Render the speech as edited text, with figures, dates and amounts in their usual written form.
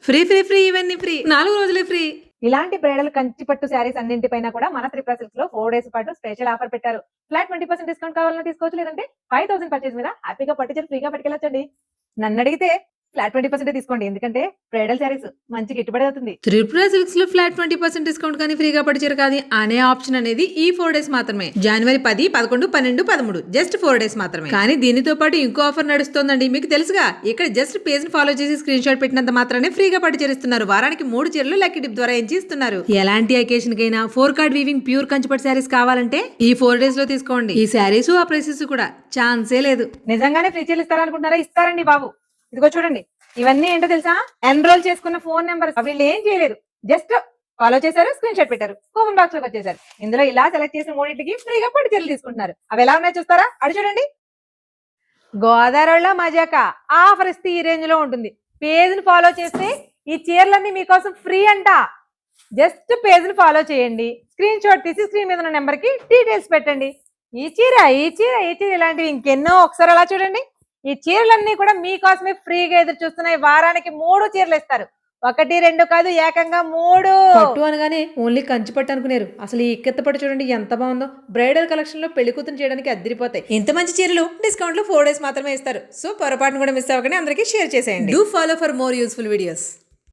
Free free free ఇవన్నీ free 4 రోజులే free. ఇలాంటి బ్రైడల్ కంచి పట్టు శారీస్ అన్నింటిపైన కూడా మన త్రిపుర సిల్క్స్ లో 4 days పాటు స్పెషల్ ఆఫర్ పెట్టారు. ఫ్లాట్ 20% డిస్కౌంట్ కావాలని తీసుకోవచ్చు, లేదంటే 5,000 పర్చేస్ మీద హ్యాపీగా పట్టు చీర ఫ్రీగా పట్టుకెళ్ళొచ్చండి. నన్ను అడిగితే ఫ్లాట్ 20% తీసుకోండి, ఎందుకంటే బ్రైడల్ శారీస్ మంచి గిట్టుబడి అవుతుంది. త్రిపుర సిల్క్స్ లో ఫ్లాట్ 20% డిస్కౌంట్ కానీ ఫ్రీగా పడిచారు కానీ అనే ఆప్షన్ అనేది ఈ 4 days మాత్రమే. జనవరి 10, 11, 12, 13 జస్ట్ 4 days మాత్రమే. కానీ దీనితో పాటు ఇంకో ఆఫర్ నడుస్తోందండి. మీకు తెలుసుగా, ఇక్కడ జస్ట్ పేజ్ ని ఫాలో చేసి స్క్రీన్ షాట్ పెట్టినంత మాత్రానే ఫ్రీగా పడిచేస్తున్నారు. వారానికి 3 చీరలు లక్కీ డిప్ ద్వారా ఇస్తున్నారు. ఎలాంటి అకేషన్ కైనా 4 కార్డ్ వీవింగ్ ప్యూర్ కంచిపట్టు శారీస్ కావాలంటే ఈ 4 days లో తీసుకోండి. ఈ శారీస్ ఆ ప్రైసెస్ కూడా ఛాన్సే లేదు. నిజంగానే ఫ్రీ చీరలు ఇస్తారనుకుంటారా? ఇస్తారండి బాబు. ఇదిగో చూడండి, ఇవన్నీ ఏంటో తెలుసా? ఎన్రోల్ చేసుకున్న ఫోన్ నెంబర్. వీళ్ళు ఏం చేయలేదు, జస్ట్ ఫాలో చేశారు, స్క్రీన్ షాట్ పెట్టారు, కూపన్ బాక్స్ లోకి వచ్చేసారు. ఇందులో ఇలా సెలెక్ట్ చేసిన 3 ఫ్రీగా పట్టు చీరలు తీసుకుంటున్నారు. అవి ఎలా ఉన్నాయో చూస్తారా? అడి చూడండి. గోదావరిలో మజాక ఆఫర్ ఇస్తే ఈ రేంజ్ లో ఉంటుంది. పేజ్ ని ఫాలో చేస్తే ఈ చీరలన్నీ మీకోసం ఫ్రీ అంట. జస్ట్ పేజ్ ని ఫాలో చేయండి, స్క్రీన్ షాట్ తీసి స్క్రీన్ మీద ఉన్న నెంబర్ కి డీటెయిల్స్ పెట్టండి. ఈ చీర ఈ చీర ఈ చీర ఇలాంటివి ఇంకెన్నో ఒకసారి అలా చూడండి. ఈ చీరలన్నీ కూడా మీకోసమే ఫ్రీగా ఎదురు చూస్తున్నాయి. వారానికి 3 చీరలు ఇస్తారు. 1, 2 కాదు, ఏకంగా 3. పట్టు అనగానే ఓన్లీ కంచి పట్టు అనుకున్నారు. అసలు ఈ ఇక్కత్త పట్టు చూడండి ఎంత బాగుందో. బ్రైడల్ కలెక్షన్ లో పెళ్లి కూతురు చేయడానికి అద్దరిపోతాయి. ఇంత మంచి చీరలు డిస్కౌంట్ లో 4 days మాత్రమే ఇస్తారు. సో పొరపాటును కూడా మిస్ అవ్వకండి, అందరికీ షేర్ చేసేయండి. Do follow for more useful videos.